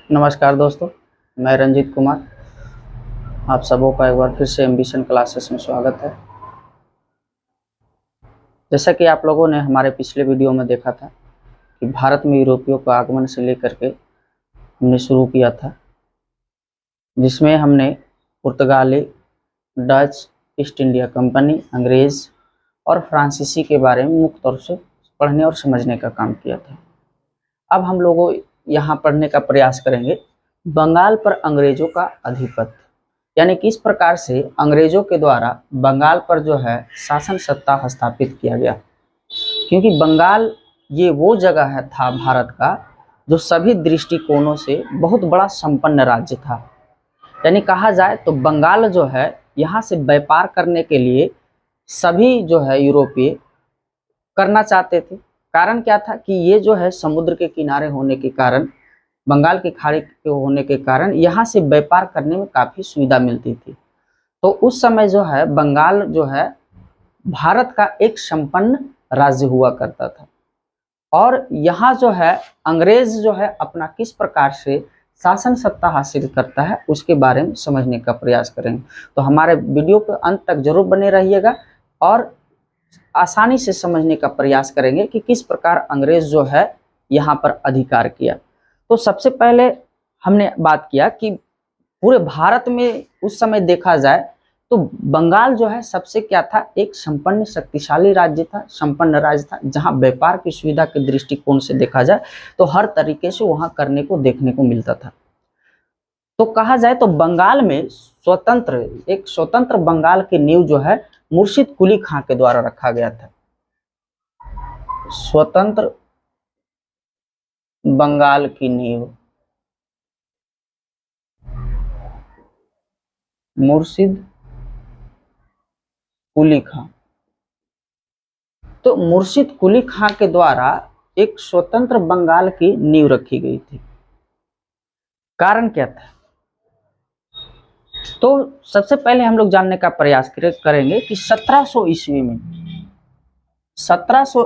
नमस्कार दोस्तों, मैं रंजीत कुमार। आप सबों का एक बार फिर से एम्बिशन क्लासेस में स्वागत है। जैसा कि आप लोगों ने हमारे पिछले वीडियो में देखा था कि भारत में यूरोपियों का आगमन से लेकर के हमने शुरू किया था, जिसमें हमने पुर्तगाली, डच, ईस्ट इंडिया कंपनी, अंग्रेज़ और फ्रांसीसी के बारे में मुख्य तौर से पढ़ने और समझने का काम किया था। अब हम लोगों यहाँ पढ़ने का प्रयास करेंगे बंगाल पर अंग्रेजों का अधिपत्य, यानी किस प्रकार से अंग्रेजों के द्वारा बंगाल पर जो है शासन सत्ता स्थापित किया गया। क्योंकि बंगाल ये वो जगह है था भारत का जो सभी दृष्टिकोणों से बहुत बड़ा संपन्न राज्य था। यानी कहा जाए तो बंगाल जो है यहाँ से व्यापार करने के लिए सभी जो है यूरोपीय करना चाहते थे। कारण क्या था कि ये जो है समुद्र के किनारे होने के कारण, बंगाल की खाड़ी के होने के कारण यहाँ से व्यापार करने में काफ़ी सुविधा मिलती थी। तो उस समय जो है बंगाल जो है भारत का एक संपन्न राज्य हुआ करता था। और यहाँ जो है अंग्रेज जो है अपना किस प्रकार से शासन सत्ता हासिल करता है उसके बारे में समझने का प्रयास करेंगे। तो हमारे वीडियो के अंत तक जरूर बने रहिएगा और आसानी से समझने का प्रयास करेंगे कि किस प्रकार अंग्रेज जो है यहाँ पर अधिकार किया। तो सबसे पहले हमने बात किया कि पूरे भारत में उस समय देखा जाए तो बंगाल जो है सबसे क्या था, एक संपन्न शक्तिशाली राज्य था, संपन्न राज्य था, जहाँ व्यापार की सुविधा के दृष्टिकोण से देखा जाए तो हर तरीके से वहाँ करने को देखने को मिलता था। तो कहा जाए तो बंगाल में एक स्वतंत्र बंगाल की नींव जो है मुर्शिद कुली खां के द्वारा रखा गया था। स्वतंत्र बंगाल की नींव मुर्शिद कुली खां। तो मुर्शिद कुली खां के द्वारा एक स्वतंत्र बंगाल की नींव रखी गई थी। कारण क्या था? तो सबसे पहले हम लोग जानने का प्रयास करेंगे कि 1700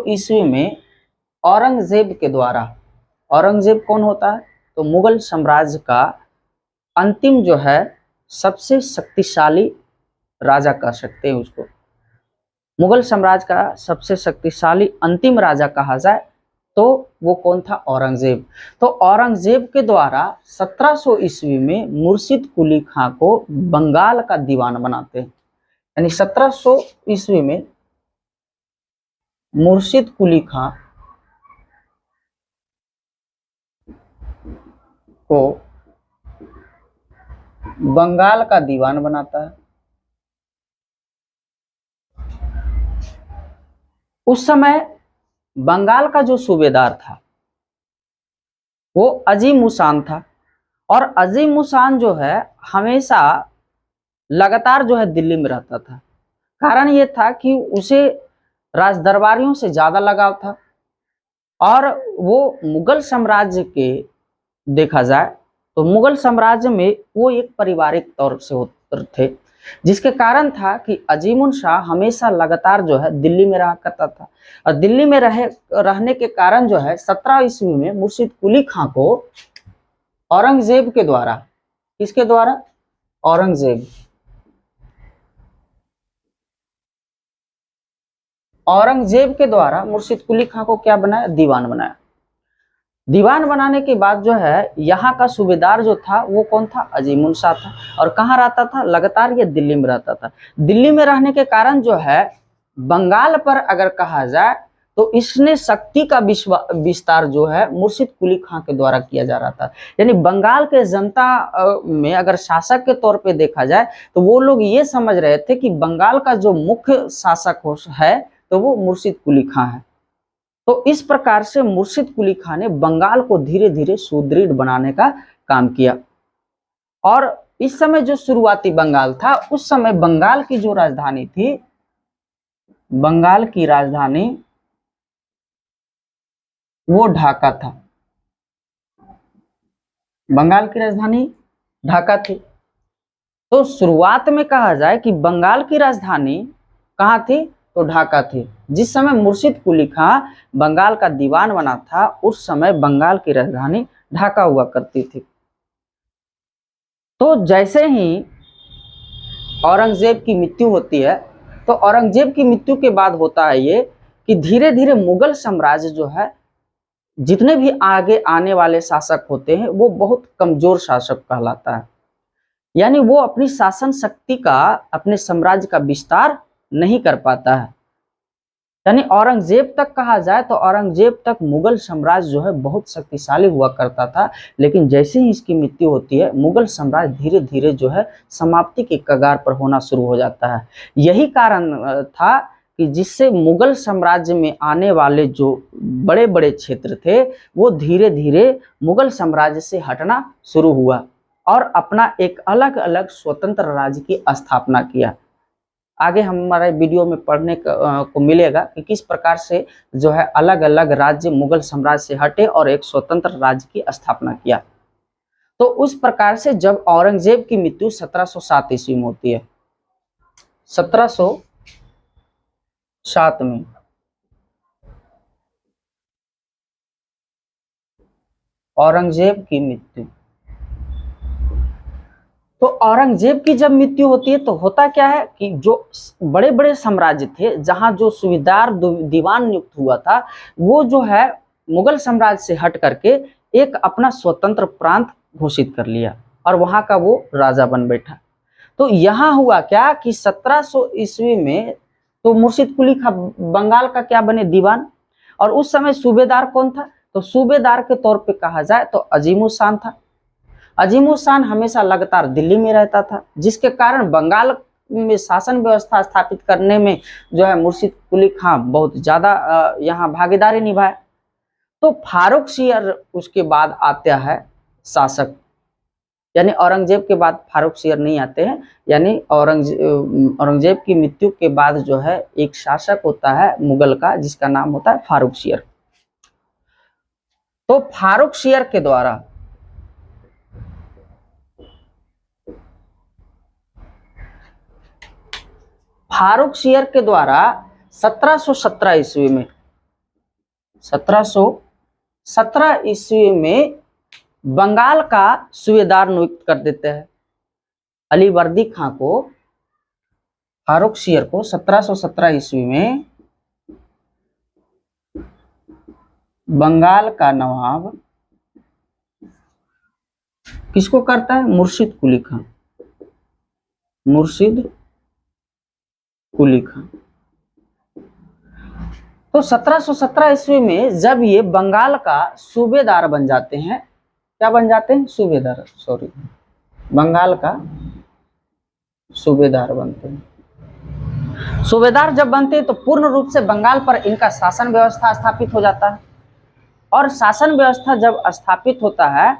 ईस्वी में औरंगजेब के द्वारा, औरंगजेब कौन होता है? तो मुगल साम्राज्य का अंतिम जो है सबसे शक्तिशाली राजा कह सकते हैं उसको। मुगल साम्राज्य का सबसे शक्तिशाली अंतिम राजा कहा जाए तो वो कौन था? औरंगजेब। तो औरंगजेब के द्वारा 1700 ईस्वी में मुर्शिद कुली खां को बंगाल का दीवान बनाते हैं। यानी 1700 ईस्वी में मुर्शिद कुली खां को बंगाल का दीवान बनाता है। उस समय बंगाल का जो सूबेदार था वो अजीम उसान था। और अजीम उसान जो है हमेशा लगातार जो है दिल्ली में रहता था। कारण ये था कि उसे राजदरबारियों से ज्यादा लगाव था और वो मुगल साम्राज्य के देखा जाए तो मुगल साम्राज्य में वो एक पारिवारिक तौर से होते थे, जिसके कारण था कि अजीमुन शाह हमेशा लगातार जो है दिल्ली में रहा करता था। और दिल्ली में रहने के कारण जो है 17 ईस्वी में मुर्शिद कुली खां को औरंगजेब के द्वारा, किसके द्वारा? औरंगजेब के द्वारा मुर्शिद कुली खां को क्या बनाया? दीवान बनाया। दीवान बनाने के बाद जो है यहाँ का सूबेदार जो था वो कौन था? अजीमुन शाह था। और कहाँ रहता था? लगातार ये दिल्ली में रहता था। दिल्ली में रहने के कारण जो है बंगाल पर अगर कहा जाए तो इसने शक्ति का विस्तार जो है मुर्शिद कुली खां के द्वारा किया जा रहा था। यानी बंगाल के जनता में अगर शासक के तौर पे देखा जाए तो वो लोग ये समझ रहे थे कि बंगाल का जो मुख्य शासक है तो वो मुर्शिद कुली खां है। तो इस प्रकार से मुर्शिद कुली खां ने बंगाल को धीरे धीरे सुदृढ़ बनाने का काम किया। और इस समय जो शुरुआती बंगाल था उस समय बंगाल की जो राजधानी थी, बंगाल की राजधानी वो ढाका था। बंगाल की राजधानी ढाका थी। तो शुरुआत में कहा जाए कि बंगाल की राजधानी कहाँ थी? तो ढाका थी। जिस समय मुर्शिद कुली खां बंगाल का दीवान बना था उस समय बंगाल की राजधानी ढाका हुआ करती थी। तो जैसे ही औरंगजेब की मृत्यु होती है, तो औरंगजेब की मृत्यु के बाद होता है ये कि धीरे धीरे मुगल साम्राज्य जो है, जितने भी आगे आने वाले शासक होते हैं वो बहुत कमजोर शासक कहलाता है। यानी वो अपनी शासन शक्ति का, अपने साम्राज्य का विस्तार नहीं कर पाता है। यानी औरंगजेब तक कहा जाए तो औरंगजेब तक मुगल साम्राज्य जो है बहुत शक्तिशाली हुआ करता था, लेकिन जैसे ही इसकी मृत्यु होती है मुगल साम्राज्य धीरे धीरे जो है समाप्ति के कगार पर होना शुरू हो जाता है। यही कारण था कि जिससे मुगल साम्राज्य में आने वाले जो बड़े बड़े क्षेत्र थे वो धीरे धीरे मुगल साम्राज्य से हटना शुरू हुआ और अपना एक अलग अलग स्वतंत्र राज्य की स्थापना किया। आगे हमारे वीडियो में पढ़ने को मिलेगा कि किस प्रकार से जो है अलग अलग राज्य मुगल साम्राज्य से हटे और एक स्वतंत्र राज्य की स्थापना किया। तो उस प्रकार से जब औरंगजेब की मृत्यु 1707 ईस्वी में होती है, 1707 में औरंगजेब की मृत्यु, तो औरंगजेब की जब मृत्यु होती है तो होता क्या है कि जो बड़े बड़े साम्राज्य थे, जहां जो सूबेदार दीवान नियुक्त हुआ था, वो जो है मुगल साम्राज्य से हट करके एक अपना स्वतंत्र प्रांत घोषित कर लिया और वहां का वो राजा बन बैठा। तो यहाँ हुआ क्या कि 1700 ईस्वी में तो मुर्शिद कुली खां बंगाल का क्या बने, दीवान। और उस समय सूबेदार कौन था, तो सूबेदार के तौर पे कहा जाए तो अजीमुस शान था। अजीमुस शान हमेशा लगातार दिल्ली में रहता था, जिसके कारण बंगाल में शासन व्यवस्था स्थापित करने में जो है मुर्शिद कुली खां बहुत ज्यादा यहाँ भागीदारी निभाए। तो फारूक सियर उसके बाद आता है शासक, यानी औरंगजेब के बाद फारूक सियर नहीं आते हैं। यानी औरंगजेब की मृत्यु के बाद जो है एक शासक होता है मुगल का, जिसका नाम होता है फारूक सियर। तो फारूक सियर के द्वारा फारूक सियर के द्वारा 1717 ईस्वी में 1717 ईस्वी में बंगाल का सूबेदार नियुक्त कर देते हैं। अलीवर्दी खां को, फारूक सियर को 1717 ईस्वी में बंगाल का नवाब किसको करता है, मुर्शिद कुली खां, मुर्शिद कुली खां। तो 1717 ईस्वी में जब ये बंगाल का सूबेदार बन जाते हैं, क्या बन जाते हैं, सूबेदार, सॉरी, बंगाल का सूबेदार बनते हैं। सूबेदार जब बनते हैं तो पूर्ण रूप से बंगाल पर इनका शासन व्यवस्था स्थापित हो जाता है। और शासन व्यवस्था जब स्थापित होता है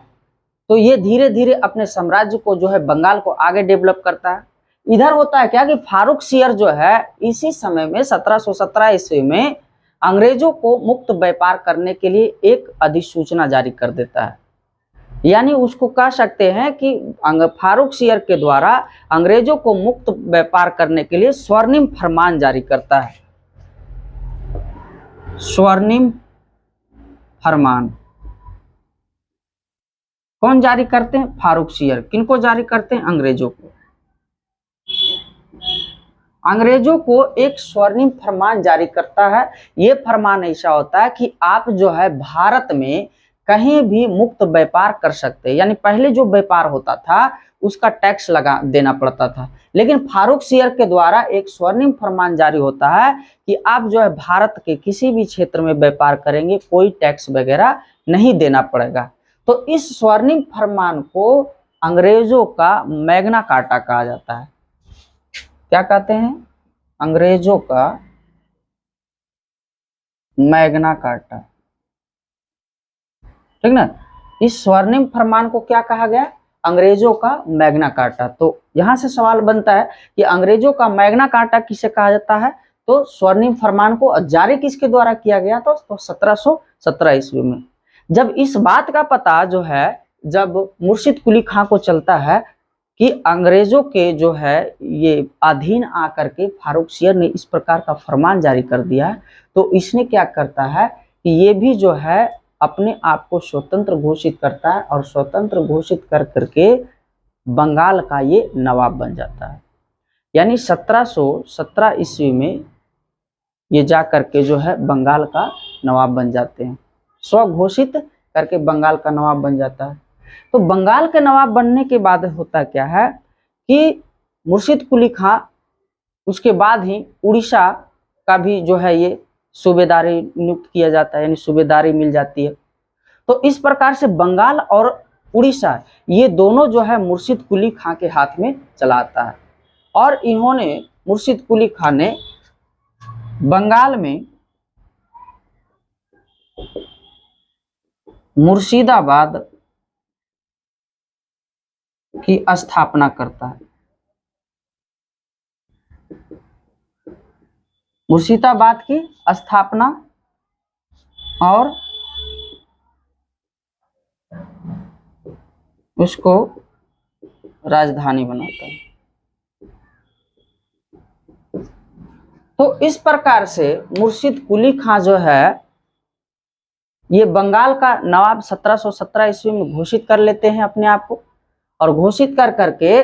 तो ये धीरे धीरे अपने साम्राज्य को जो है बंगाल को आगे डेवलप करता है। इधर होता है क्या कि फारूक सियर जो है इसी समय में 1717 ईस्वी में अंग्रेजों को मुक्त व्यापार करने के लिए एक अधिसूचना जारी कर देता है। यानी उसको कह सकते हैं कि फारूक सियर के द्वारा अंग्रेजों को मुक्त व्यापार करने के लिए स्वर्णिम फरमान जारी करता है। स्वर्णिम फरमान कौन जारी करते हैं, फारूक सियर। किनको जारी करते हैं, अंग्रेजों को। अंग्रेजों को एक स्वर्णिम फरमान जारी करता है। ये फरमान ऐसा होता है कि आप जो है भारत में कहीं भी मुक्त व्यापार कर सकते हैं। यानी पहले जो व्यापार होता था उसका टैक्स लगा देना पड़ता था, लेकिन फारूक सियर के द्वारा एक स्वर्णिम फरमान जारी होता है कि आप जो है भारत के किसी भी क्षेत्र में व्यापार करेंगे कोई टैक्स वगैरह नहीं देना पड़ेगा। तो इस स्वर्णिम फरमान को अंग्रेजों का मैग्ना कार्टा कहा जाता है। क्या कहते हैं, अंग्रेजों का मैग्ना कार्टा, ठीक ना। इस स्वर्णिम फरमान को क्या कहा गया, अंग्रेजों का मैग्ना कार्टा। तो यहां से सवाल बनता है कि अंग्रेजों का मैग्ना कार्टा किसे कहा जाता है, तो स्वर्णिम फरमान को जारी किसके द्वारा किया गया, तो 1717 ईस्वी में। जब इस बात का पता जो है जब मुर्शिद कुली खां को चलता है कि अंग्रेजों के जो है ये अधीन आकर के फारूक सियर ने इस प्रकार का फरमान जारी कर दिया है, तो इसने क्या करता है कि ये भी जो है अपने आप को स्वतंत्र घोषित करता है और स्वतंत्र घोषित कर करके बंगाल का ये नवाब बन जाता है। यानी 1717 ईस्वी में ये जा करके जो है बंगाल का नवाब बन जाते हैं, स्वघोषित करके बंगाल का नवाब बन जाता है। तो बंगाल के नवाब बनने के बाद होता क्या है कि मुर्शिद कुली खां उसके बाद ही उड़ीसा का भी जो है ये सूबेदारी नियुक्त किया जाता है, यानी सूबेदारी मिल जाती है। तो इस प्रकार से बंगाल और उड़ीसा ये दोनों जो है मुर्शिद कुली खां के हाथ में चला आता है। और इन्होंने मुर्शिद कुली खां ने बंगाल में मुर्शिदाबाद की स्थापना करता है। मुर्शिदाबाद की स्थापना और उसको राजधानी बनाता है। तो इस प्रकार से मुर्शिद कुली खां जो है ये बंगाल का नवाब 1717 ईस्वी में घोषित कर लेते हैं अपने आप को। और घोषित कर करके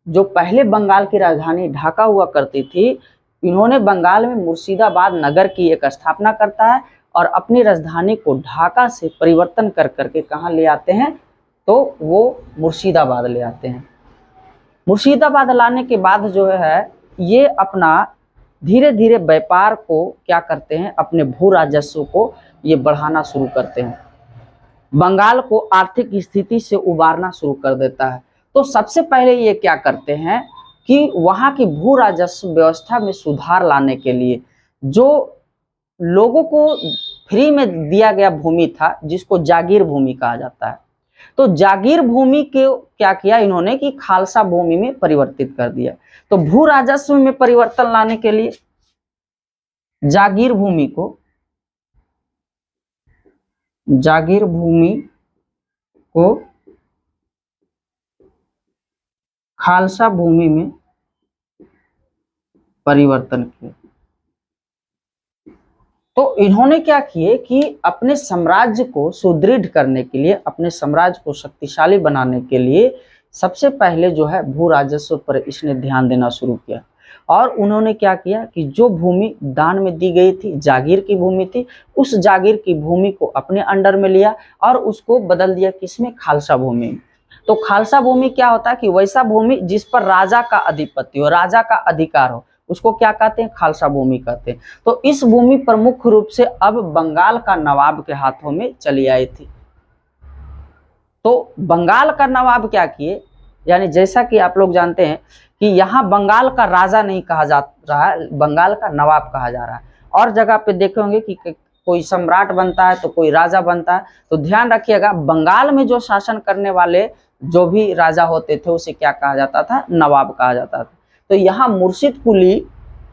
जो पहले बंगाल की राजधानी ढाका हुआ करती थी, इन्होंने बंगाल में मुर्शिदाबाद नगर की एक स्थापना करता है और अपनी राजधानी को ढाका से परिवर्तन कर करके कहाँ ले आते हैं, तो वो मुर्शिदाबाद ले आते हैं। मुर्शिदाबाद लाने के बाद जो है ये अपना धीरे धीरे व्यापार को क्या करते हैं, अपने भू राजस्व को ये बढ़ाना शुरू करते हैं, बंगाल को आर्थिक स्थिति से उबारना शुरू कर देता है। तो सबसे पहले ये क्या करते हैं कि वहाँ की भू राजस्व व्यवस्था में सुधार लाने के लिए जो लोगों को फ्री में दिया गया भूमि था, जिसको जागीर भूमि कहा जाता है, तो जागीर भूमि के क्या किया इन्होंने कि खालसा भूमि में परिवर्तित कर दिया। तो भू राजस्व में परिवर्तन लाने के लिए जागीर भूमि को खालसा भूमि में परिवर्तन किया। तो इन्होंने क्या किए कि अपने साम्राज्य को सुदृढ़ करने के लिए, अपने साम्राज्य को शक्तिशाली बनाने के लिए सबसे पहले जो है भू राजस्व पर इसने ध्यान देना शुरू किया। और उन्होंने क्या किया कि जो भूमि दान में दी गई थी, जागीर की भूमि थी, उस जागीर की भूमि को अपने अंडर में लिया और उसको बदल दिया किसमें, खालसा भूमि में। तो खालसा भूमि क्या होता है कि वैसा भूमि जिस पर राजा का आधिपत्य हो, राजा का अधिकार हो, उसको क्या कहते हैं, खालसा भूमि कहते हैं। तो इस भूमि पर मुख्य रूप से अब बंगाल का नवाब के हाथों में चली आई थी। तो बंगाल का नवाब क्या किए, यानी जैसा कि आप लोग जानते हैं कि यहाँ बंगाल का राजा नहीं कहा जा रहा है, बंगाल का नवाब कहा जा रहा है। और जगह पे देखे होंगे कि कोई सम्राट बनता है तो कोई राजा बनता है। तो ध्यान रखिएगा, बंगाल में जो शासन करने वाले जो भी राजा होते थे उसे क्या कहा जाता था, नवाब कहा जाता था। तो यहाँ मुर्शिद कुली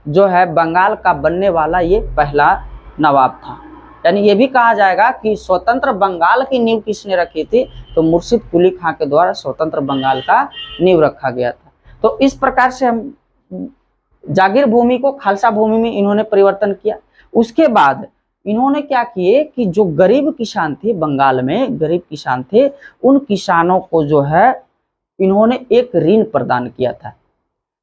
जो है बंगाल का बनने वाला ये पहला नवाब था। यानी ये भी कहा जाएगा कि स्वतंत्र बंगाल की नींव किसने रखी थी, तो मुर्शिद कुली खां के द्वारा स्वतंत्र बंगाल का नींव रखा गया था। तो इस प्रकार से हम जागीर भूमि को खालसा भूमि में इन्होंने परिवर्तन किया। उसके बाद इन्होंने क्या किए कि जो गरीब किसान थे, बंगाल में गरीब किसान थे, उन किसानों को जो है इन्होंने एक ऋण प्रदान किया था।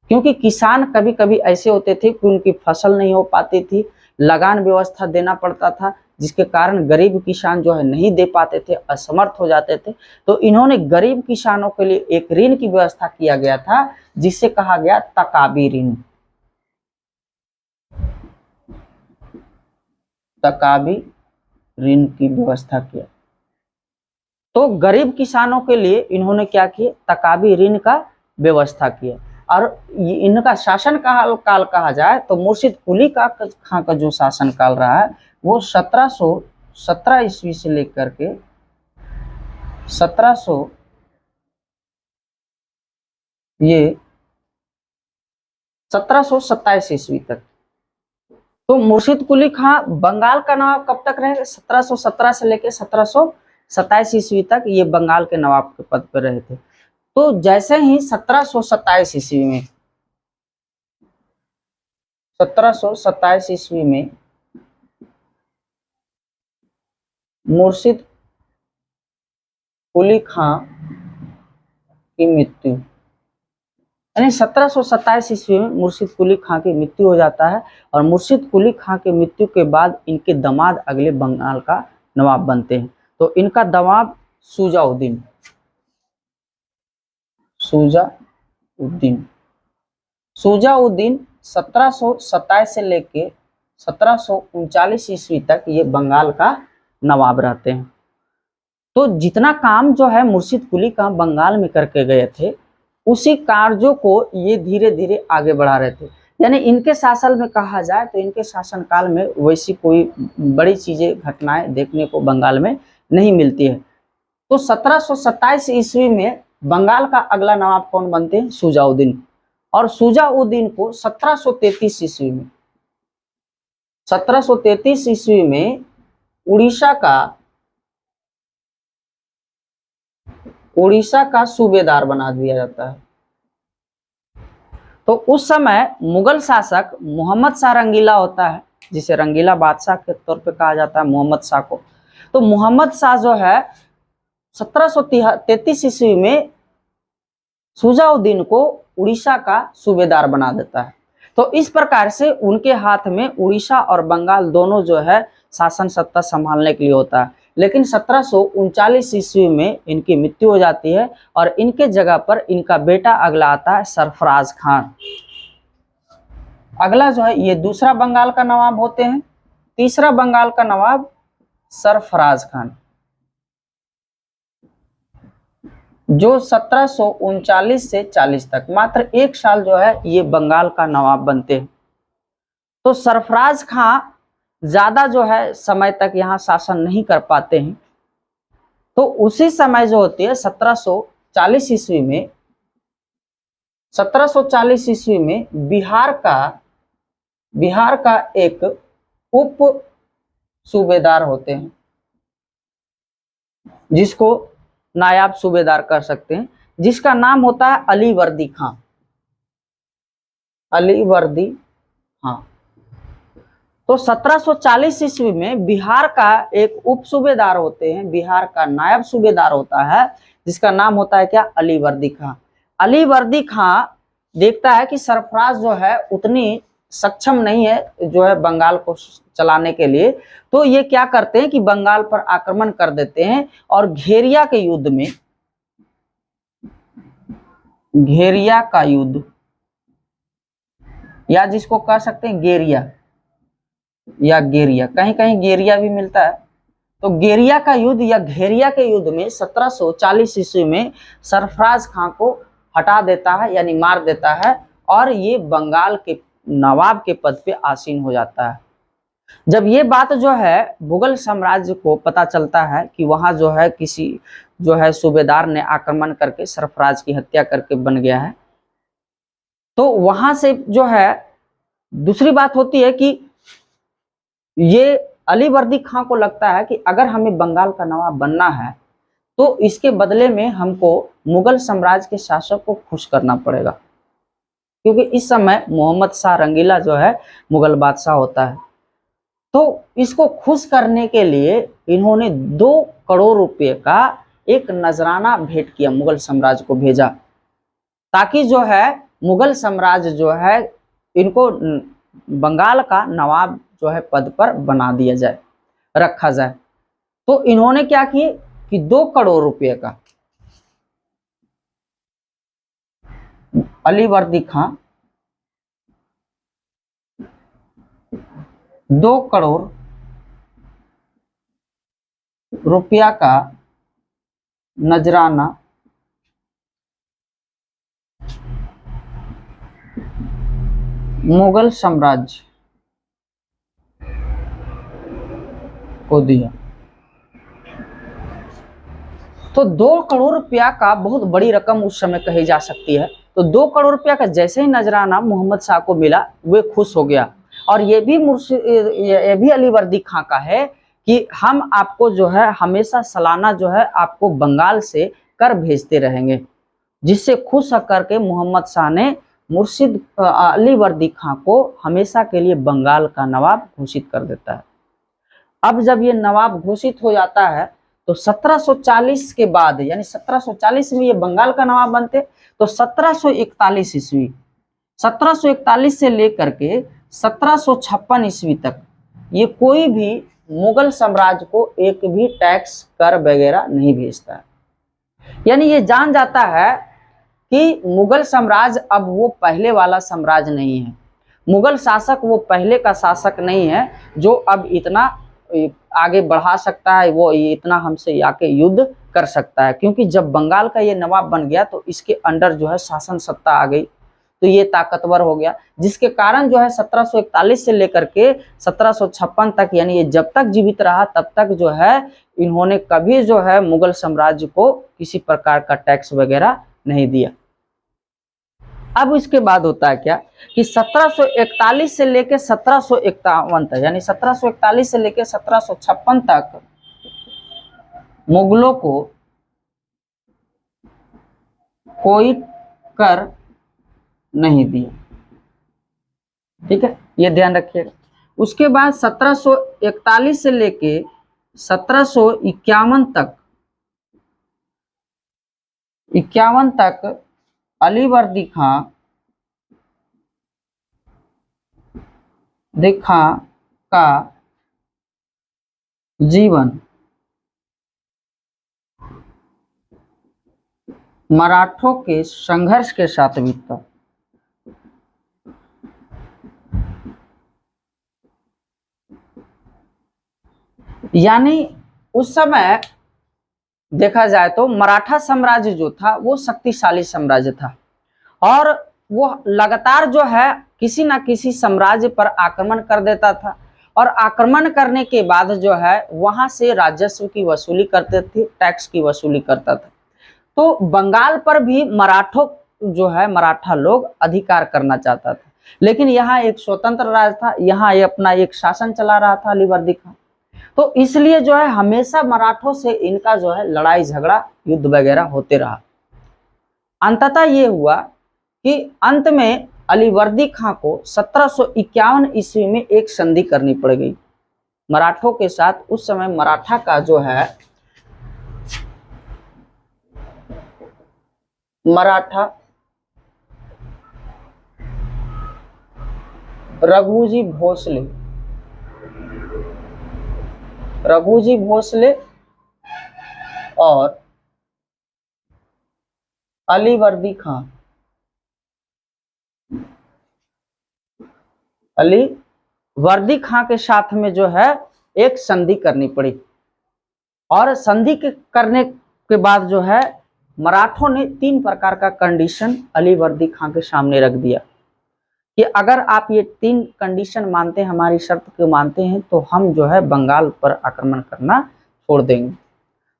क्योंकि किसान कभी कभी ऐसे होते थे कि उनकी फसल नहीं हो पाती थी, लगान व्यवस्था देना पड़ता था, जिसके कारण गरीब किसान जो है नहीं दे पाते थे, असमर्थ हो जाते थे। तो इन्होंने गरीब किसानों के लिए एक ऋण की व्यवस्था किया गया था, जिसे कहा गया तकाबी ऋण। तकाबी ऋण की व्यवस्था किया। तो गरीब किसानों के लिए इन्होंने क्या किया, तकाबी ऋण का व्यवस्था किया। और इनका शासन काल कहा जाए तो मुर्शिद कुली खां का जो शासन काल रहा है वो 1717 ईस्वी से लेकर के 1727 ईस्वी तक। तो मुर्शिद कुली खां बंगाल का नवाब कब तक रहे, 1717 से लेकर 1727 ईस्वी तक ये बंगाल के नवाब के पद पर रहे थे। तो जैसे ही 1727 ईस्वी में 1727 ईस्वी में मुर्शिद कुली खां की मृत्यु, यानी 1727 ईस्वी में मुर्शिद कुली खां की मृत्यु हो जाता है। और मुर्शिद कुली खां की मृत्यु के बाद इनके दामाद अगले बंगाल का नवाब बनते हैं। तो इनका नवाब शुजाउद्दीन, शुजाउद्दीन 1727 से लेके 1739 ईस्वी तक ये बंगाल का नवाब रहते हैं। तो जितना काम जो है मुर्शिद कुली खां बंगाल में करके गए थे, उसी कार्यों को ये धीरे धीरे आगे बढ़ा रहे थे। यानी इनके शासन में कहा जाए तो इनके शासनकाल में वैसी कोई बड़ी चीजें घटनाएं देखने को बंगाल में नहीं मिलती है। तो 1727 ईस्वी में बंगाल का अगला नवाब कौन बनते हैं? शुजाउद्दीन। और शुजाउद्दीन को 1733 ईस्वी में 1733 ईस्वी में उड़ीसा का सूबेदार बना दिया जाता है। तो उस समय मुगल शासक मोहम्मद शाह रंगीला होता है, जिसे रंगीला बादशाह के तौर पे कहा जाता है मोहम्मद शाह को। तो मोहम्मद शाह जो है 1733 ईस्वी में शुजाउद्दीन को उड़ीसा का सूबेदार बना देता है। तो इस प्रकार से उनके हाथ में उड़ीसा और बंगाल दोनों जो है शासन सत्ता संभालने के लिए होता है। लेकिन 1739 ईस्वी में इनकी मृत्यु हो जाती है और इनके जगह पर इनका बेटा अगला आता है सरफराज खान। अगला जो है ये दूसरा बंगाल का नवाब होते हैं। तीसरा बंगाल का नवाब सरफराज खान, जो 1739 से 40 तक मात्र 1 साल जो है ये बंगाल का नवाब बनते हैं। तो सरफराज खां ज्यादा जो है समय तक यहाँ शासन नहीं कर पाते हैं। तो उसी समय जो होती है 1740 ईस्वी में 1740 ईस्वी में बिहार का एक उप सूबेदार होते हैं, जिसको नायाब सूबेदार कर सकते हैं, जिसका नाम होता है अलीवर्दी खां। अलीवर्दी खां। तो 1740 ईस्वी में बिहार का एक उप सूबेदार होते हैं, बिहार का नायब सूबेदार होता है, जिसका नाम होता है क्या? अलीवर्दी खां। अलीवर्दी खां देखता है कि सरफराज जो है उतनी सक्षम नहीं है जो है बंगाल को चलाने के लिए। तो ये क्या करते हैं कि बंगाल पर आक्रमण कर देते हैं और घेरिया के युद्ध में, घेरिया का युद्ध या जिसको कह सकते हैं गेरिया या गेरिया, कहीं कहीं गेरिया भी मिलता है। तो गेरिया का युद्ध या घेरिया के युद्ध में 1740 ईस्वी में सरफराज खां को हटा देता है, यानी मार देता है, और ये बंगाल के नवाब के पद पे आसीन हो जाता है। जब ये बात जो है मुगल साम्राज्य को पता चलता है कि वहां जो है किसी जो है सूबेदार ने आक्रमण करके सरफराज की हत्या करके बन गया है, तो वहां से जो है दूसरी बात होती है कि ये अलीवर्दी खां को लगता है कि अगर हमें बंगाल का नवाब बनना है तो इसके बदले में हमको मुगल साम्राज्य के शासक को खुश करना पड़ेगा, क्योंकि इस समय मोहम्मद शाह रंगीला जो है मुगल बादशाह होता है। तो इसको खुश करने के लिए इन्होंने 2 करोड़ रुपए का एक नजराना भेंट किया, मुगल साम्राज्य को भेजा, ताकि जो है मुगल साम्राज्य जो है इनको बंगाल का नवाब जो है पद पर बना दिया जाए, रखा जाए। तो इन्होंने क्या किए कि 2 करोड़ रुपए का अलीवर्दी खां 2 करोड़ रुपया का नजराना मुगल साम्राज्य को दिया। तो 2 करोड़ रुपया का बहुत बड़ी रकम उस समय कही जा सकती है। तो 2 करोड़ रुपया का जैसे ही नजराना मोहम्मद शाह को मिला, वे खुश हो गया। और ये भी अलीवर्दी खां का है कि हम आपको जो है हमेशा सालाना जो है आपको बंगाल से कर भेजते रहेंगे, जिससे खुश करके मोहम्मद शाह ने मुर्शिद अलीवर्दी खां को हमेशा के लिए बंगाल का नवाब घोषित कर देता है। अब जब ये नवाब घोषित हो जाता है तो 1740 के बाद, यानी 1740 में ये बंगाल का नवाब बनते, तो 1741 ईस्वी, 1741 से लेकर के 1756 ईस्वी तक ये कोई भी मुगल साम्राज्य को एक भी टैक्स, कर वगैरह नहीं भेजता है। यानी ये जान जाता है कि मुगल साम्राज्य अब वो पहले वाला साम्राज्य नहीं है, मुगल शासक वो पहले का शासक नहीं है जो अब इतना आगे बढ़ा सकता है, वो इतना हमसे आके युद्ध कर सकता है। क्योंकि जब बंगाल का ये नवाब बन गया तो इसके अंडर जो है शासन सत्ता आ गई, तो ये ताकतवर हो गया, जिसके कारण जो है 1741 से लेकर के 1756 तक, यानी ये जब तक जीवित रहा तब तक जो है इन्होंने कभी जो है मुगल साम्राज्य को किसी प्रकार का टैक्स वगैरह नहीं दिया। अब इसके बाद होता है क्या कि 1741 से लेकर 1751 तक, यानी 1741 से लेकर 1756 तक मुगलों को कोई कर नहीं दिया। ठीक है, ये ध्यान रखिएगा। उसके बाद 1741 से लेके 1751 तक अलीवर्दी खां का जीवन मराठों के संघर्ष के साथ बीतता। यानी उस समय देखा जाए तो मराठा साम्राज्य जो था वो शक्तिशाली साम्राज्य था और वो लगातार जो है किसी ना किसी साम्राज्य पर आक्रमण कर देता था, और आक्रमण करने के बाद जो है वहां से राजस्व की वसूली करते थे, टैक्स की वसूली करता था। तो बंगाल पर भी मराठा लोग अधिकार करना चाहता था, लेकिन यहाँ एक स्वतंत्र राज्य था, यहाँ ये अपना एक शासन चला रहा था अलीवर्दी खां, तो इसलिए जो है हमेशा मराठों से इनका जो है लड़ाई झगड़ा युद्ध वगैरह होते रहा। अंततः ये हुआ कि अंत में अलीवर्दी खां को 1751 ईस्वी में एक संधि करनी पड़ गई मराठों के साथ। उस समय मराठा का जो है मराठा रघुजी भोसले और अलीवर्दी खां के साथ में जो है एक संधि करनी पड़ी, और संधि के करने के बाद जो है मराठों ने 3 प्रकार का कंडीशन अलीवर्दी खां के सामने रख दिया कि अगर आप ये 3 कंडीशन मानते हैं, हमारी शर्त को मानते हैं, तो हम जो है बंगाल पर आक्रमण करना छोड़ देंगे।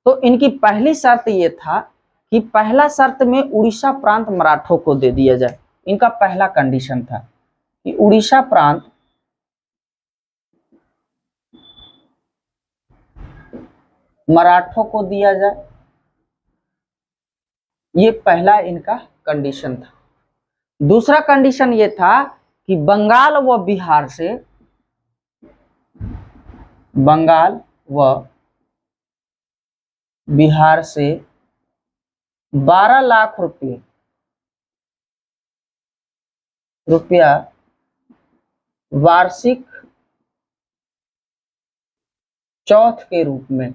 तो इनकी पहली शर्त ये था कि पहला शर्त में उड़ीसा प्रांत मराठों को दे दिया जाए। इनका पहला कंडीशन था कि उड़ीसा प्रांत मराठों को दिया जाए, ये पहला इनका कंडीशन था। दूसरा कंडीशन ये था कि बंगाल व बिहार से 12 लाख रुपया वार्षिक चौथ के रूप में,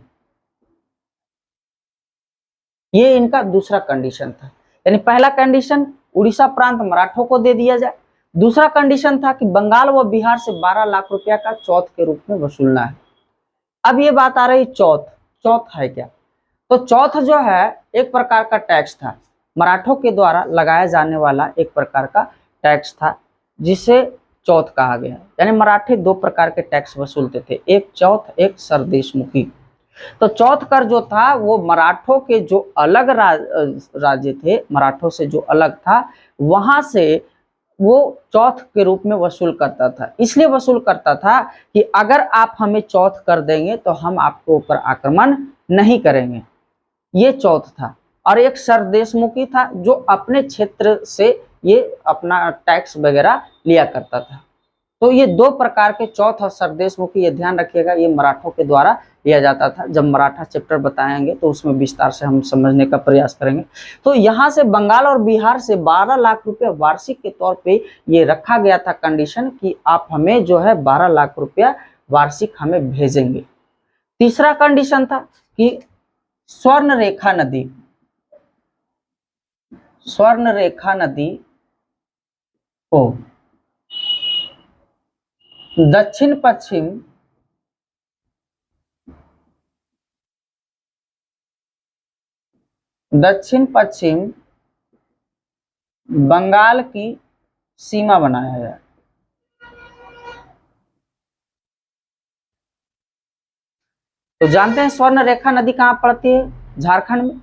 ये इनका दूसरा कंडीशन था। यानी पहला कंडीशन उड़ीसा प्रांत मराठों को दे दिया जाए, दूसरा कंडीशन था कि बंगाल व बिहार से 12 लाख रुपया का चौथ के रूप में वसूलना है। अब ये बात आ रही चौथ है क्या? तो चौथ जो है एक प्रकार का टैक्स था, मराठों के द्वारा लगाया जाने वाला एक प्रकार का टैक्स था, जिसे चौथ कहा गया। यानी मराठे 2 प्रकार के टैक्स वसूलते थे, एक चौथ, एक सरदेशमुखी। तो चौथ कर जो था वो मराठों के जो अलग राज्य थे, मराठों से जो अलग था, वहां से वो चौथ के रूप में वसूल करता था। इसलिए वसूल करता था कि अगर आप हमें चौथ कर देंगे तो हम आपके ऊपर आक्रमण नहीं करेंगे, ये चौथ था। और एक सरदेशमुखी था जो अपने क्षेत्र से ये अपना टैक्स वगैरह लिया करता था। तो ये 2 प्रकार के चौथ और सरदेशमुखी, ये ध्यान रखिएगा, ये मराठों के द्वारा लिया जाता था। जब मराठा चैप्टर बताएंगे तो उसमें विस्तार से हम समझने का प्रयास करेंगे। तो यहाँ से बंगाल और बिहार से 12 लाख रुपया वार्षिक के तौर पे ये रखा गया था कंडीशन कि आप हमें जो है 12 लाख रुपया वार्षिक हमें भेजेंगे। तीसरा कंडीशन था कि स्वर्ण रेखा नदी को दक्षिण पश्चिम बंगाल की सीमा बनाया जाए। तो जानते हैं स्वर्ण रेखा नदी कहाँ पड़ती है? झारखंड में।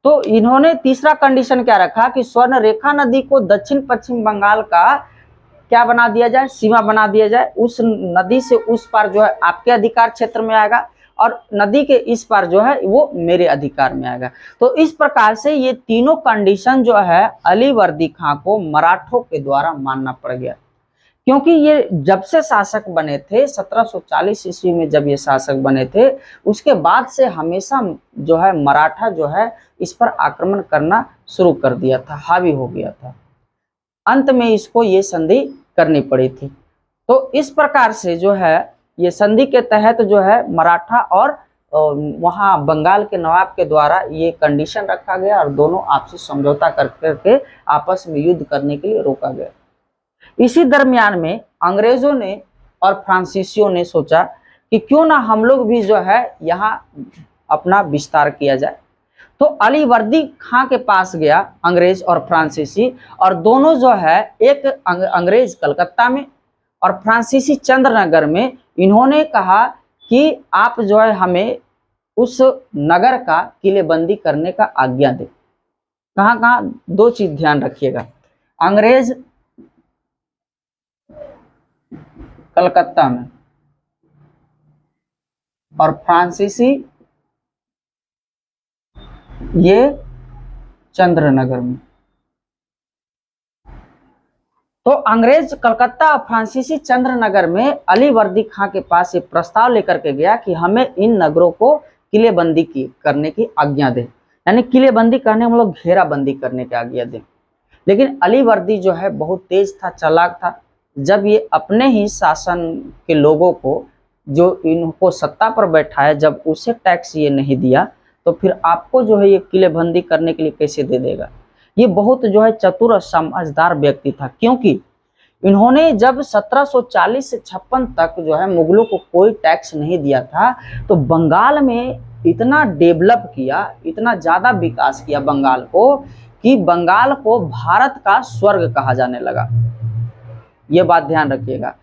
तो इन्होंने तीसरा कंडीशन क्या रखा कि स्वर्ण रेखा नदी को दक्षिण पश्चिम बंगाल का क्या बना दिया जाए, सीमा बना दिया जाए। उस नदी से उस पार जो है आपके अधिकार क्षेत्र में आएगा और नदी के इस पार जो है वो मेरे अधिकार में आएगा। तो इस प्रकार से ये तीनों कंडीशन जो है अलीवर्दी खां को मराठों के द्वारा मानना पड़ गया, क्योंकि ये जब से शासक बने थे 1740 ईस्वी में जब ये शासक बने थे, उसके बाद से हमेशा जो है मराठा जो है इस पर आक्रमण करना शुरू कर दिया था, हावी हो गया था। अंत में इसको ये संधि करनी पड़ी थी। तो इस प्रकार से जो है ये संधि के तहत जो है मराठा और वहाँ बंगाल के नवाब के द्वारा ये कंडीशन रखा गया और दोनों आपसी समझौता करके आपस में युद्ध करने के लिए रोका गया। इसी दरमियान में अंग्रेजों ने और फ्रांसीसियों ने सोचा कि क्यों ना हम लोग भी जो है यहाँ अपना विस्तार किया जाए। तो अलीवर्दी खां के पास गया अंग्रेज और फ्रांसीसी, और दोनों जो है एक अंग्रेज कलकत्ता में और फ्रांसीसी चंद्रनगर में, इन्होंने कहा कि आप जो है हमें उस नगर का किलेबंदी करने का आज्ञा दे। कहाँ कहाँ? दो चीज ध्यान रखिएगा, अंग्रेज कलकत्ता में और फ्रांसीसी ये चंद्रनगर में। तो अंग्रेज कलकत्ता और फ्रांसीसी चंद्रनगर में अलीवर्दी खां के पास ये प्रस्ताव लेकर के गया कि हमें इन नगरों को किलेबंदी करने की आज्ञा दे, यानी किलेबंदी करने में लोग घेराबंदी करने की आज्ञा दे। लेकिन अलीवर्दी जो है बहुत तेज था, चालाक था। जब ये अपने ही शासन के लोगों को जो इनको सत्ता पर बैठाया, जब उसे टैक्स ये नहीं दिया तो फिर आपको जो है ये किलेबंदी करने के लिए कैसे दे देगा। ये बहुत जो है चतुर और समझदार व्यक्ति था, क्योंकि इन्होंने जब 1740 से 56 तक जो है मुगलों को कोई टैक्स नहीं दिया था, तो बंगाल में इतना डेवलप किया, इतना ज़्यादा विकास किया बंगाल को, कि बंगाल को भारत का स्वर्ग कहा जाने लगा। ये बात ध्यान रखिएगा।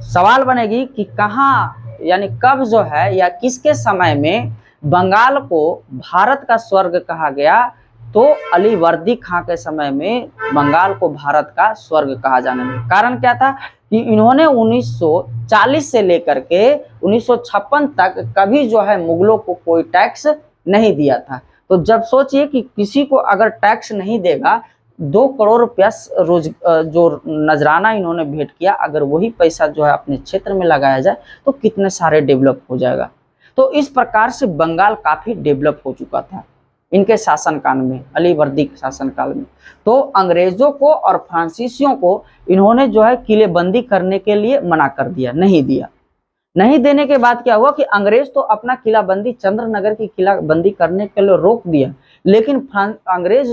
सवाल बनेगी कि कहाँ, यानी कब जो है या किसके समय में बंगाल को भारत का स्वर्ग कहा गया? तो अलीवर्दी खां के समय में बंगाल को भारत का स्वर्ग कहा जाने लगा। कारण क्या था कि इन्होंने 1940 से लेकर के 1956 तक कभी जो है मुगलों को कोई टैक्स नहीं दिया था। तो जब सोचिए कि किसी को अगर टैक्स नहीं देगा, 2 करोड़ रुपया रोज जो नजराना इन्होंने भेंट किया, अगर वही पैसा जो है अपने क्षेत्र में लगाया जाए तो कितने सारे डेवलप हो जाएगा। तो इस प्रकार से बंगाल काफी डेवलप हो चुका था इनके शासनकाल में, अलीवर्दी के शासनकाल में। तो अंग्रेजों को और फ्रांसीसियों को इन्होंने जो है किलेबंदी करने के लिए मना कर दिया, नहीं दिया। नहीं देने के बाद क्या हुआ कि अंग्रेज तो अपना किलाबंदी, चंद्रनगर की किलाबंदी करने के लिए रोक दिया, लेकिन अंग्रेज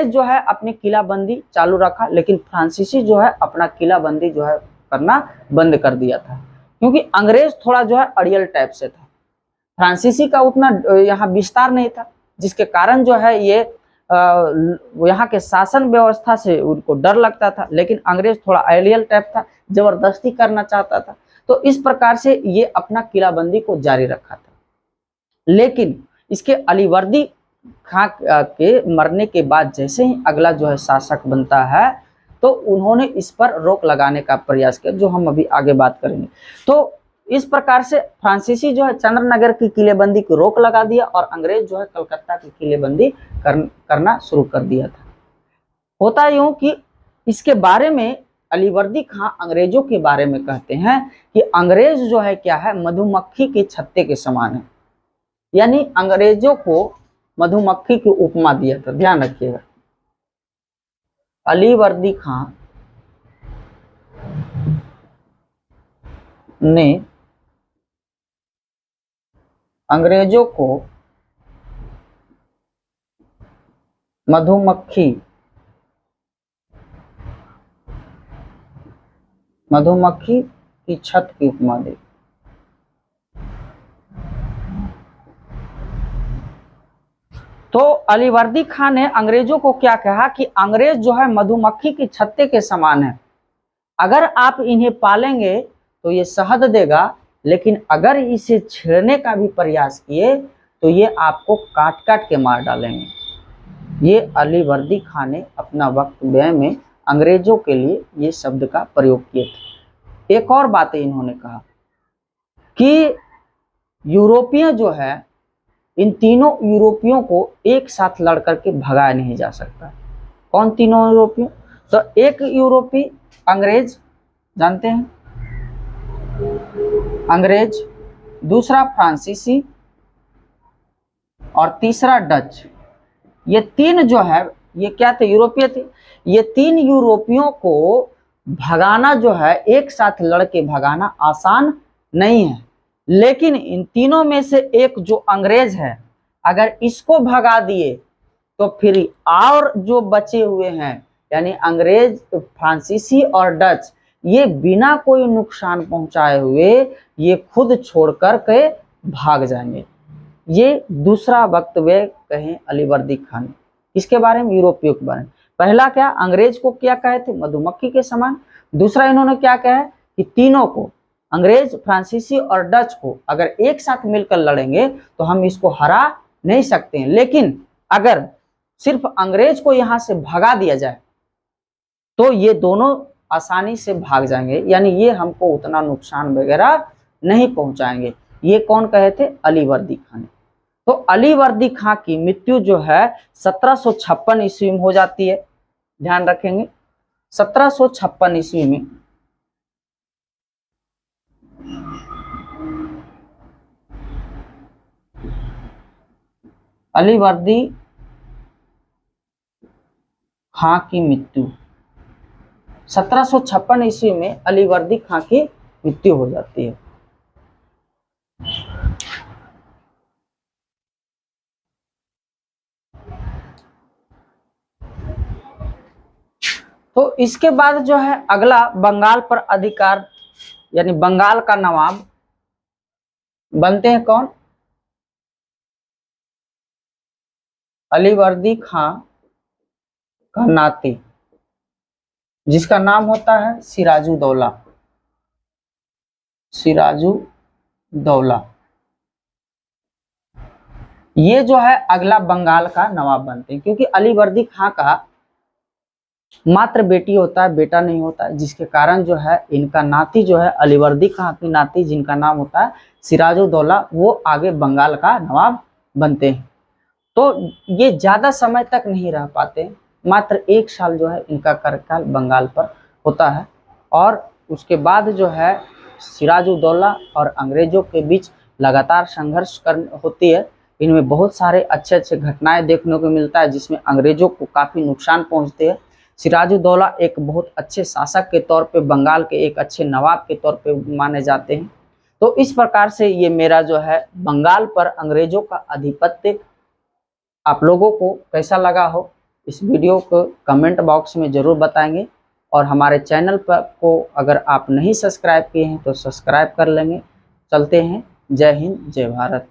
जो है अपनी किलाबंदी चालू रखा, लेकिन फ्रांसीसी जो है अपना किलाबंदी जो है करना बंद कर दिया था, क्योंकि अंग्रेज थोड़ा जो है अड़ियल टाइप से था, फ्रांसीसी का उतना यहाँ विस्तार नहीं था, जिसके कारण जो है ये यहाँ के शासन व्यवस्था से उनको डर लगता था। लेकिन अंग्रेज थोड़ा अड़ियल टाइप था, जबरदस्ती करना चाहता था, तो इस प्रकार से ये अपना किलाबंदी को जारी रखा था। लेकिन इसके अलीवर्दी खां के मरने के बाद जैसे ही अगला जो है शासक बनता है, तो उन्होंने इस पर रोक लगाने का प्रयास किया, जो हम अभी आगे बात करेंगे। तो इस प्रकार से फ्रांसीसी जो है चंद्रनगर की किलेबंदी को रोक लगा दिया और अंग्रेज जो है कलकत्ता की किलेबंदी करना शुरू कर दिया था। होता यूं कि इसके बारे में अलीवर्दी खां अंग्रेजों के बारे में कहते हैं कि अंग्रेज जो है क्या है, मधुमक्खी के छत्ते के समान है। यानी अंग्रेजों को मधुमक्खी की उपमा दिया था, ध्यान रखिएगा। अलीवर्दी खां ने अंग्रेजों को मधुमक्खी की छत की उपमा दी। तो अलीवर्दी खां ने अंग्रेजों को क्या कहा कि अंग्रेज जो है मधुमक्खी के छत्ते के समान है, अगर आप इन्हें पालेंगे तो ये शहद देगा, लेकिन अगर इसे छेड़ने का भी प्रयास किए तो ये आपको काट काट के मार डालेंगे। ये अलीवर्दी खां ने अपना वक्तव्य में अंग्रेजों के लिए ये शब्द का प्रयोग किए थे। एक और बात इन्होंने कहा कि यूरोपीय जो है, इन तीनों यूरोपियों को एक साथ लड़ करके भगाया नहीं जा सकता। कौन तीनों यूरोपियों? तो एक यूरोपी अंग्रेज, जानते हैं अंग्रेज, दूसरा फ्रांसीसी और तीसरा डच। ये तीन जो है ये क्या थे? यूरोपीय थे। ये तीन यूरोपियों को भगाना जो है, एक साथ लड़के भगाना आसान नहीं है, लेकिन इन तीनों में से एक जो अंग्रेज है, अगर इसको भगा दिए तो फिर और जो बचे हुए हैं यानी अंग्रेज, फ्रांसीसी और डच, ये बिना कोई नुकसान पहुंचाए हुए ये खुद छोड़कर के भाग जाएंगे। ये दूसरा वक्तव्य कहें अलीवर्दी खां ने। इसके बारे में, यूरोपियों के बारे में। पहला क्या, अंग्रेज को क्या कहे थे? मधुमक्खी के समान। दूसरा इन्होंने क्या कहा कि तीनों को, अंग्रेज, फ्रांसीसी और डच को अगर एक साथ मिलकर लड़ेंगे तो हम इसको हरा नहीं सकते हैं, लेकिन अगर सिर्फ अंग्रेज को यहां से भगा दिया जाए तो ये दोनों आसानी से भाग जाएंगे, यानी ये हमको उतना नुकसान वगैरह नहीं पहुंचाएंगे। ये कौन कहे थे? अलीवर्दी खां ने। तो अलीवर्दी खां की मृत्यु जो है 1756 ईस्वी में हो जाती है, ध्यान रखेंगे 1756 ईस्वी में। अलीवर्दी खां की मृत्यु 1756 ईस्वी में अलीवर्दी खां की मृत्यु हो जाती है। तो इसके बाद जो है अगला बंगाल पर अधिकार, यानी बंगाल का नवाब बनते हैं कौन? अलीवर्दी खां का नाती, जिसका नाम होता है सिराजुद्दौला। सिराजुद्दौला ये जो है अगला बंगाल का नवाब बनते हैं, क्योंकि अलीवर्दी खां का मात्र बेटी होता है, बेटा नहीं होता है, जिसके कारण जो है इनका नाती जो है अलीवर्दी खां की नाती, जिनका नाम होता है सिराजुद्दौला, वो आगे बंगाल का नवाब बनते हैं। तो ये ज्यादा समय तक नहीं रह पाते, मात्र 1 साल जो है इनका कार्यकाल बंगाल पर होता है। और उसके बाद जो है सिराजुद्दौला और अंग्रेजों के बीच लगातार संघर्ष होती है। इनमें बहुत सारे अच्छे अच्छे घटनाएं देखने को मिलता है, जिसमें अंग्रेजों को काफ़ी नुकसान पहुंचते हैं। सिराजुद्दौला एक बहुत अच्छे शासक के तौर पे, बंगाल के एक अच्छे नवाब के तौर पे माने जाते हैं। तो इस प्रकार से ये मेरा जो है बंगाल पर अंग्रेजों का आधिपत्य आप लोगों को कैसा लगा हो, इस वीडियो को कमेंट बॉक्स में ज़रूर बताएंगे। और हमारे चैनल पर को अगर आप नहीं सब्सक्राइब किए हैं तो सब्सक्राइब कर लेंगे। चलते हैं, जय हिंद, जय भारत।